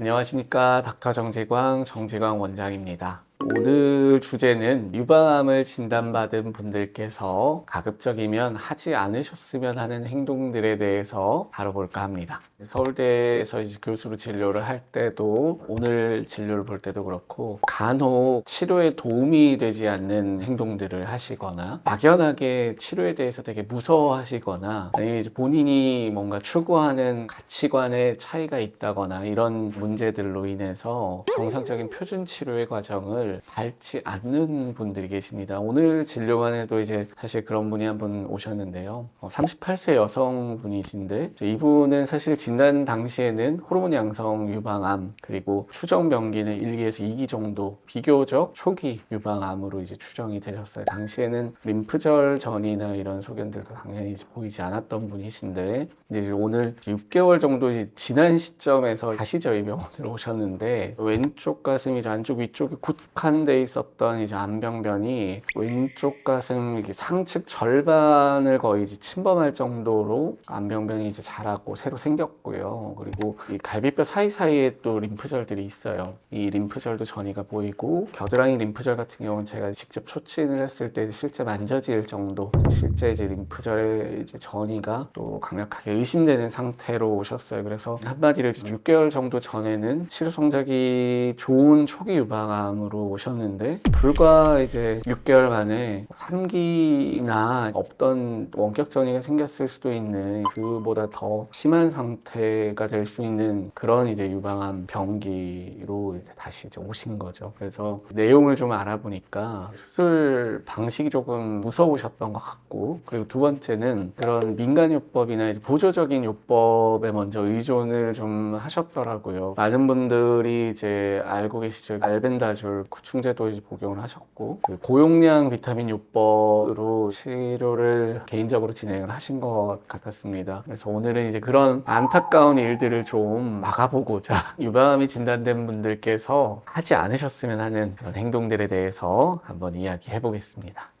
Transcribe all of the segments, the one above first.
안녕하십니까. 닥터 정지광 원장입니다. 오늘 주제는 유방암을 진단받은 분들께서 가급적이면 하지 않으셨으면 하는 행동들에 대해서 다뤄볼까 합니다. 서울대에서 이제 교수로 진료를 할 때도 오늘 진료를 볼 때도 그렇고 간혹 치료에 도움이 되지 않는 행동들을 하시거나 막연하게 치료에 대해서 되게 무서워하시거나 아니면 이제 본인이 뭔가 추구하는 가치관에 차이가 있다거나 이런 문제들로 인해서 정상적인 표준 치료의 과정을 밟지 않는 분들이 계십니다. 오늘 진료만 해도 이제 사실 그런 분이 한 분 오셨는데요. 38세 여성분이신데 이분은 사실 진단 당시에는 호르몬 양성 유방암 그리고 추정 병기는 1기에서 2기 정도 비교적 초기 유방암으로 이제 추정이 되셨어요. 당시에는 림프절 전이나 이런 소견들도 당연히 보이지 않았던 분이신데 이제 오늘 6개월 정도 지난 시점에서 다시 저희 병원으로 오셨는데 왼쪽 가슴이 이제 안쪽 위쪽에 국한돼 있었던 이제 암병변이 왼쪽 가슴 상측 절반을 거의 이제 침범할 정도로 암병변이 이제 자라고 새로 생겼고요. 그리고 이 갈비뼈 사이사이에 또 림프절들이 있어요. 이 림프절도 전이가 보이고 겨드랑이 림프절 같은 경우는 제가 직접 초침을 했을 때 실제 만져질 정도 실제 이제 림프절의 이제 전이가 또 강력하게 의심되는 상태로 오셨어요. 그래서 한마디로 6개월 정도 전에는 치료 성적이 좋은 초기 유방암으로 오셨는데 불과 이제 6개월 만에 3기나 없던 원격 전이가 생겼을 수도 있는 그보다 더 심한 상태가 될 수 있는 그런 이제 유방암 병기로 이제 다시 이제 오신 거죠. 그래서 내용을 좀 알아보니까 수술 방식이 조금 무서우셨던 것 같고 그리고 두 번째는 그런 민간요법이나 이제 보조적인 요법에 먼저 의존을 좀 하셨더라고요. 많은 분들이 이제 알고 계시죠. 알벤다졸 구충제도 이제 복용을 하셨고 그 고용량 비타민 요법으로 치료를 개인적으로 진행을 하신 것 같았습니다. 그래서 오늘은 이제 그런 안타까운 일들을 좀 막아보고자 유방암이 진단된 분들께서 하지 않으셨으면 하는 그런 행동들에 대해서 한번 이야기해 보겠습니다.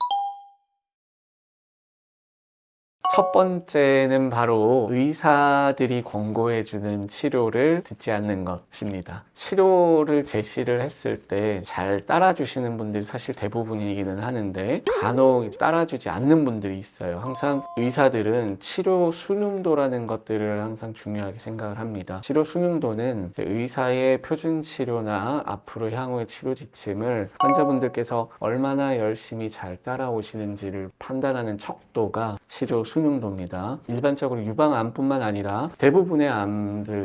첫 번째는 바로 의사들이 권고해주는 치료를 듣지 않는 것입니다. 치료를 제시를 했을 때 잘 따라주시는 분들이 사실 대부분이기는 하는데 간혹 따라주지 않는 분들이 있어요. 항상 의사들은 치료 순응도라는 것들을 항상 중요하게 생각을 합니다. 치료 순응도는 의사의 표준 치료나 앞으로 향후의 치료 지침을 환자분들께서 얼마나 열심히 잘 따라오시는지를 판단하는 척도가 치료 순응도입니다. 일반적으로 유방암뿐만 아니라 대부분의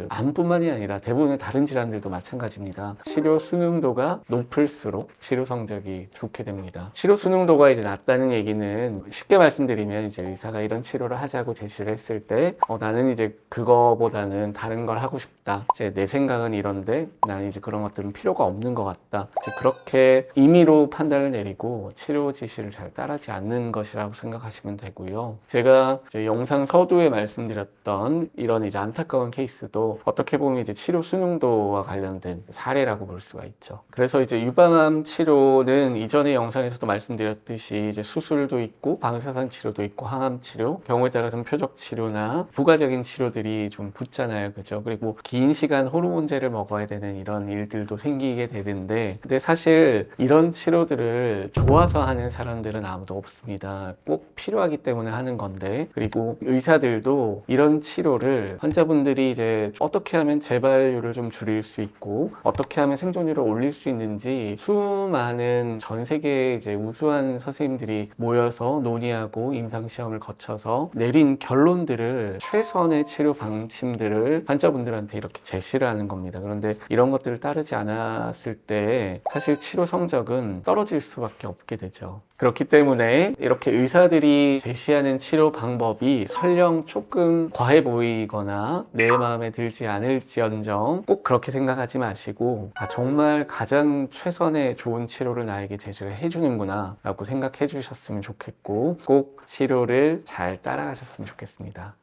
암뿐만이 아니라 대부분의 다른 질환들도 마찬가지입니다. 치료 순응도가 높을수록 치료 성적이 좋게 됩니다. 치료 순응도가 이제 낮다는 얘기는 쉽게 말씀드리면 이제 의사가 이런 치료를 하자고 제시를 했을 때 나는 이제 그거보다는 다른 걸 하고 싶다. 이제 내 생각은 이런데 난 이제 그런 것들은 필요가 없는 것 같다. 이제 그렇게 임의로 판단을 내리고 치료 지시를 잘 따르지 않는 것이라고 생각하시면 되고요. 제가 이제 영상 서두에 말씀드렸던 이런 이제 안타까운 케이스도 어떻게 보면 이제 치료 순응도와 관련된 사례라고 볼 수가 있죠. 그래서 이제 유방암 치료는 이전의 영상에서도 말씀드렸듯이 이제 수술도 있고 방사선 치료도 있고 항암 치료, 경우에 따라서는 표적 치료나 부가적인 치료들이 좀 붙잖아요. 그죠? 그리고 긴 시간 호르몬제를 먹어야 되는 이런 일들도 생기게 되는데 근데 사실 이런 치료들을 좋아서 하는 사람들은 아무도 없습니다. 꼭 필요하기 때문에 하는 건데 그리고 의사들도 이런 치료를 환자분들이 이제 어떻게 하면 재발률을 좀 줄일 수 있고 어떻게 하면 생존율을 올릴 수 있는지 수많은 전 세계 이제 우수한 선생님들이 모여서 논의하고 임상시험을 거쳐서 내린 결론들을 최선의 치료 방침들을 환자분들한테 이렇게 제시를 하는 겁니다. 그런데 이런 것들을 따르지 않았을 때 사실 치료 성적은 떨어질 수밖에 없게 되죠. 그렇기 때문에 이렇게 의사들이 제시하는 치료 방법이 설령 조금 과해 보이거나 내 마음에 들지 않을지언정 꼭 그렇게 생각하지 마시고 정말 가장 최선의 좋은 치료를 나에게 제시를 해주는구나 라고 생각해 주셨으면 좋겠고 꼭 치료를 잘 따라가셨으면 좋겠습니다.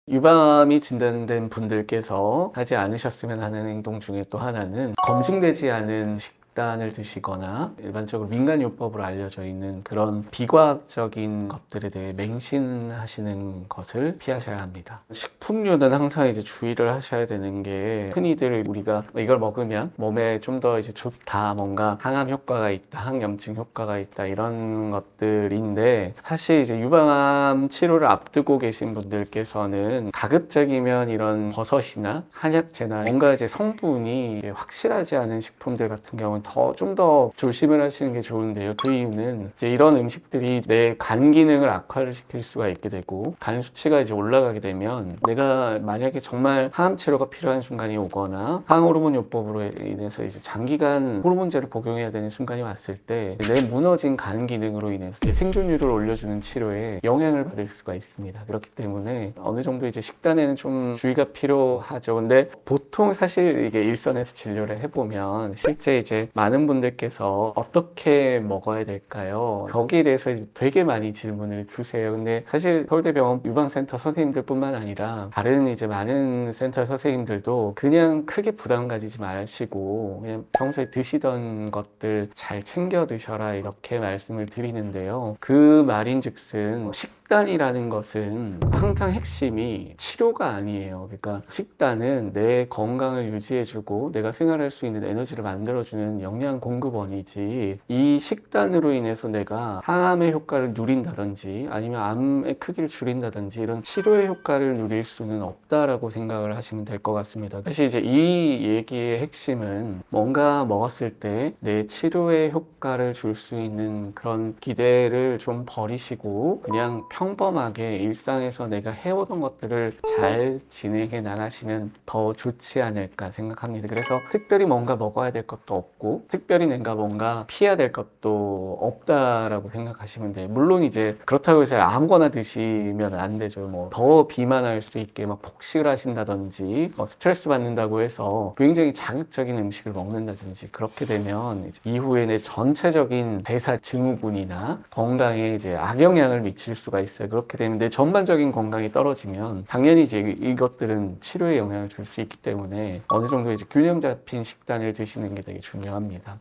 유방암이 진단된 분들께서 하지 않으셨으면 하는 행동 중에 또 하나는 검증되지 않은 식단을 드시거나 일반적으로 민간요법으로 알려져 있는 그런 비과학적인 것들에 대해 맹신하시는 것을 피하셔야 합니다. 식품류는 항상 이제 주의를 하셔야 되는 게, 흔히들 우리가 이걸 먹으면 몸에 좀 더 이제 좋다, 뭔가 항암 효과가 있다, 항염증 효과가 있다, 이런 것들인데, 사실 이제 유방암 치료를 앞두고 계신 분들께서는 가급적이면 이런 버섯이나 한약재나 뭔가 이제 성분이 확실하지 않은 식품들 같은 경우는 좀 더 조심을 하시는 게 좋은데요. 그 이유는 이제 이런 음식들이 내 간 기능을 악화를 시킬 수가 있게 되고, 간 수치가 이제 올라가게 되면, 내가 만약에 정말 항암 치료가 필요한 순간이 오거나 항호르몬 요법으로 인해서 이제 장기간 호르몬제를 복용해야 되는 순간이 왔을 때, 내 무너진 간 기능으로 인해서 내 생존율을 올려주는 치료에 영향을 받을 수가 있습니다. 그렇기 때문에 어느 정도 이제 식단에는 좀 주의가 필요하죠. 근데 보통 사실 이게 일선에서 진료를 해보면 실제 이제 많은 분들께서 어떻게 먹어야 될까요? 거기에 대해서 이제 되게 많이 질문을 주세요. 근데 사실 서울대병원 유방센터 선생님들뿐만 아니라 다른 이제 많은 센터 선생님들도 그냥 크게 부담 가지지 마시고 그냥 평소에 드시던 것들 잘 챙겨 드셔라, 이렇게 말씀을 드리는데요. 그 말인즉슨 식단이라는 것은 항상 핵심이 치료가 아니에요. 그러니까 식단은 내 건강을 유지해주고 내가 생활할 수 있는 에너지를 만들어주는 영양 공급원이지, 이 식단으로 인해서 내가 항암의 효과를 누린다든지 아니면 암의 크기를 줄인다든지 이런 치료의 효과를 누릴 수는 없다라고 생각을 하시면 될 것 같습니다. 사실 이제 이 얘기의 핵심은, 뭔가 먹었을 때 내 치료의 효과를 줄 수 있는 그런 기대를 좀 버리시고 그냥 평범하게 일상에서 내가 해오던 것들을 잘 진행해 나가시면 더 좋지 않을까 생각합니다. 그래서 특별히 뭔가 먹어야 될 것도 없고 특별히 내가 뭔가 피해야 될 것도 없다라고 생각하시면 돼요. 물론 이제 그렇다고 해서 아무거나 드시면 안 되죠. 뭐 더 비만할 수 있게 막 폭식을 하신다든지 스트레스 받는다고 해서 굉장히 자극적인 음식을 먹는다든지, 그렇게 되면 이제 이후에 내 전체적인 대사 증후군이나 건강에 이제 악영향을 미칠 수가 있어요. 그렇게 되면 내 전반적인 건강이 떨어지면 당연히 이제 이것들은 치료에 영향을 줄 수 있기 때문에 어느 정도 이제 균형 잡힌 식단을 드시는 게 되게 중요합니다.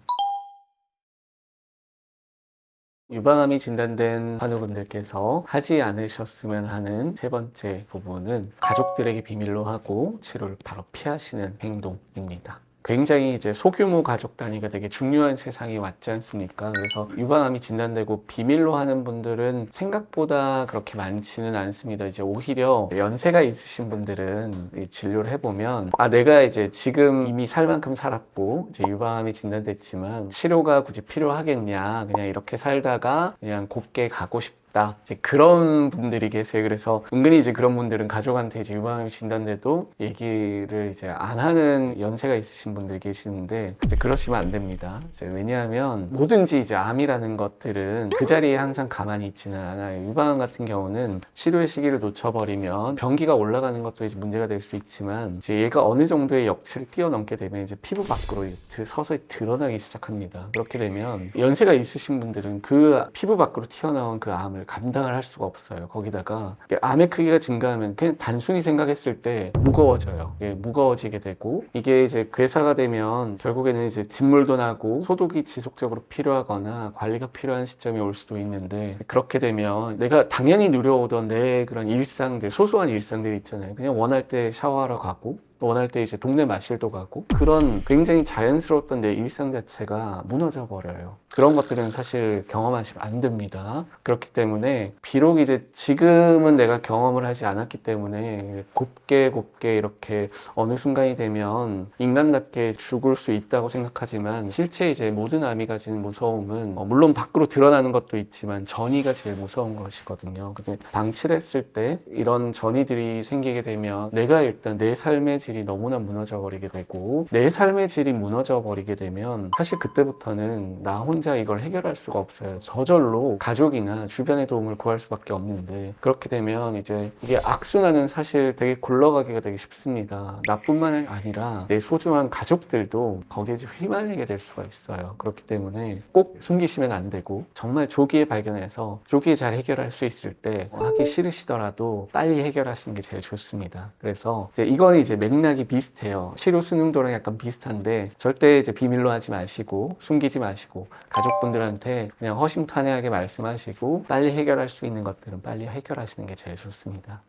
유방암이 진단된 환우분들께서 하지 않으셨으면 하는 세 번째 부분은, 가족들에게 비밀로 하고 치료를 바로 피하시는 행동입니다. 굉장히 이제 소규모 가족 단위가 되게 중요한 세상이 왔지 않습니까? 그래서 유방암이 진단되고 비밀로 하는 분들은 생각보다 그렇게 많지는 않습니다. 이제 오히려 연세가 있으신 분들은 이 진료를 해보면, 내가 이제 지금 이미 살 만큼 살았고 이제 유방암이 진단됐지만 치료가 굳이 필요하겠냐, 그냥 이렇게 살다가 그냥 곱게 가고 싶다, 이제 그런 분들이 계세요. 그래서 은근히 이제 그런 분들은 가족한테 이제 유방암이 진단돼도 얘기를 이제 안 하는 연세가 있으신 분들 계시는데, 이제 그러시면 안 됩니다. 왜냐하면 뭐든지 이제 암이라는 것들은 그 자리에 항상 가만히 있지는 않아요. 유방암 같은 경우는 치료의 시기를 놓쳐버리면 병기가 올라가는 것도 이제 문제가 될 수 있지만, 이제 얘가 어느 정도의 역치를 뛰어넘게 되면 이제 피부 밖으로 이제 서서히 드러나기 시작합니다. 그렇게 되면 연세가 있으신 분들은 그 피부 밖으로 튀어나온 그 암을 감당을 할 수가 없어요. 거기다가 암의 크기가 증가하면 그냥 단순히 생각했을 때 무거워져요. 무거워지게 되고, 이게 이제 괴사가 되면 결국에는 이제 진물도 나고 소독이 지속적으로 필요하거나 관리가 필요한 시점이 올 수도 있는데, 그렇게 되면 내가 당연히 누려오던 내 그런 일상들, 소소한 일상들이 있잖아요. 그냥 원할 때 샤워하러 가고 원할 때 이제 동네 마실도 가고, 그런 굉장히 자연스러웠던 내 일상 자체가 무너져 버려요. 그런 것들은 사실 경험하시면 안 됩니다. 그렇기 때문에 비록 이제 지금은 내가 경험을 하지 않았기 때문에 곱게 이렇게 어느 순간이 되면 인간답게 죽을 수 있다고 생각하지만, 실제 이제 모든 암이 가지는 무서움은 물론 밖으로 드러나는 것도 있지만 전이가 제일 무서운 것이거든요. 근데 방치를 했을 때 이런 전이들이 생기게 되면 내가 일단 내 삶의 질이 너무나 무너져 버리게 되고, 내 삶의 질이 무너져 버리게 되면 사실 그때부터는 나 혼자 혼자 이걸 해결할 수가 없어요. 저절로 가족이나 주변의 도움을 구할 수밖에 없는데, 그렇게 되면 이제 이게 악순환은 사실 되게 굴러가기가 되게 쉽습니다. 나뿐만 아니라 내 소중한 가족들도 거기에 휘말리게 될 수가 있어요. 그렇기 때문에 꼭 숨기시면 안 되고, 정말 조기에 발견해서 조기에 잘 해결할 수 있을 때 하기 싫으시더라도 빨리 해결하시는 게 제일 좋습니다. 그래서 이제 이거는 이제 맥락이 비슷해요. 치료 순응도랑 약간 비슷한데, 절대 이제 비밀로 하지 마시고 숨기지 마시고 가족분들한테 그냥 허심탄회하게 말씀하시고, 빨리 해결할 수 있는 것들은 빨리 해결하시는 게 제일 좋습니다.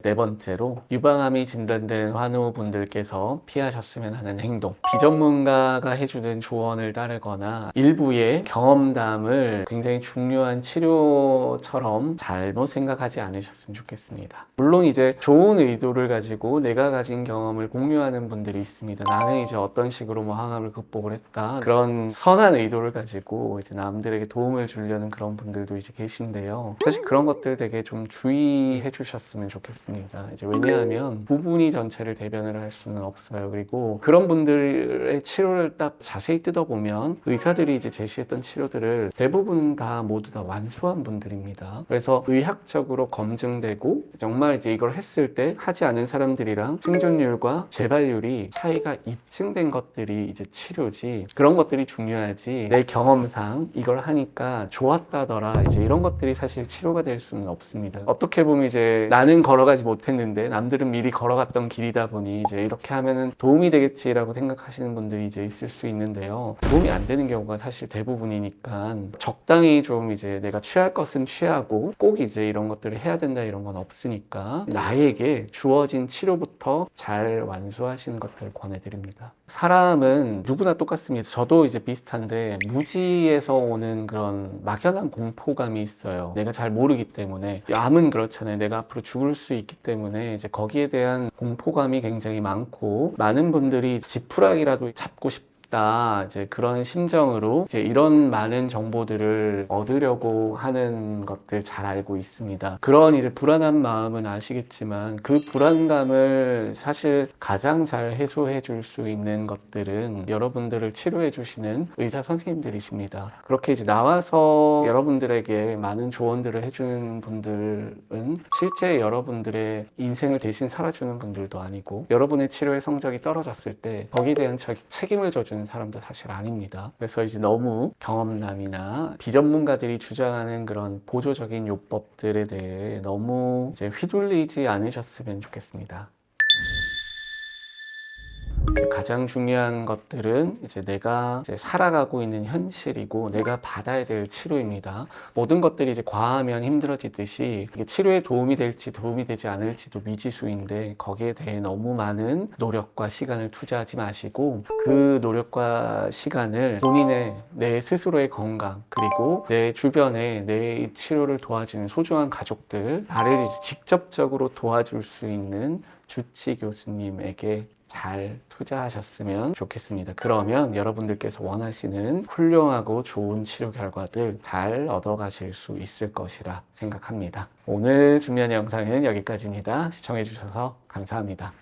네 번째로, 유방암이 진단된 환우분들께서 피하셨으면 하는 행동. 비전문가가 해주는 조언을 따르거나 일부의 경험담을 굉장히 중요한 치료처럼 잘못 생각하지 않으셨으면 좋겠습니다. 물론 이제 좋은 의도를 가지고 내가 가진 경험을 공유하는 분들이 있습니다. 나는 이제 어떤 식으로 뭐 항암을 극복을 했다, 그런 선한 의도를 가지고 이제 남들에게 도움을 주려는 그런 분들도 이제 계신데요. 사실 그런 것들 되게 좀 주의해 주셨으면 좋겠습니다. 이제 왜냐하면 부분이 전체를 대변을 할 수는 없어요. 그리고 그런 분들의 치료를 딱 자세히 뜯어보면 의사들이 이제 제시했던 치료들을 대부분 다 모두 다 완수한 분들입니다. 그래서 의학적으로 검증되고 정말 이제 이걸 했을 때 하지 않은 사람들이랑 생존율과 재발률이 차이가 입증된 것들이 이제 치료지, 그런 것들이 중요하지 내 경험상 이걸 하니까 좋았다더라 이제 이런 것들이 사실 치료가 될 수는 없습니다. 어떻게 보면 이제 나는 걸어가지 못했는데 남들은 미리 걸어갔던 길이다 보니 이제 이렇게 하면은 도움이 되겠지라고 생각하시는 분들이 이제 있을 수 있는데요. 도움이 안 되는 경우가 사실 대부분이니까 적당히 좀 이제 내가 취할 것은 취하고 꼭 이제 이런 것들을 해야 된다 이런 건 없으니까 나에게 주어진 치료부터 잘 완수하시는 것들을 권해드립니다. 사람은 누구나 똑같습니다. 저도 이제 비슷한데 무지에서 오는 그런 막연한 공포감이 있어요. 내가 잘 모르기 때문에. 암은 그렇잖아요. 내가 앞으로 죽을 수 있기 때문에 이제 거기에 대한 공포감이 굉장히 많고, 많은 분들이 지푸라기라도 잡고 싶다 이제 그런 심정으로 이제 이런 많은 정보들을 얻으려고 하는 것들 잘 알고 있습니다. 그런 이제 불안한 마음은 아시겠지만 그 불안감을 사실 가장 잘 해소해 줄 수 있는 것들은 여러분들을 치료해 주시는 의사 선생님들이십니다. 그렇게 이제 나와서 여러분들에게 많은 조언들을 해주는 분들은 실제 여러분들의 인생을 대신 살아주는 분들도 아니고, 여러분의 치료의 성적이 떨어졌을 때 거기에 대한 책임을 져주는 사람도 사실 아닙니다. 그래서 이제 너무 경험남이나 비전문가들이 주장하는 그런 보조적인 요법들에 대해 너무 이제 휘둘리지 않으셨으면 좋겠습니다. 가장 중요한 것들은 이제 내가 이제 살아가고 있는 현실이고 내가 받아야 될 치료입니다. 모든 것들이 이제 과하면 힘들어지듯이 이게 치료에 도움이 될지 도움이 되지 않을지도 미지수인데, 거기에 대해 너무 많은 노력과 시간을 투자하지 마시고 그 노력과 시간을 본인의 내 스스로의 건강, 그리고 내 주변에 내 치료를 도와주는 소중한 가족들, 나를 이제 직접적으로 도와줄 수 있는 주치 교수님에게 잘 투자하셨으면 좋겠습니다. 그러면 여러분들께서 원하시는 훌륭하고 좋은 치료 결과들 잘 얻어가실 수 있을 것이라 생각합니다. 오늘 준비한 영상은 여기까지입니다. 시청해주셔서 감사합니다.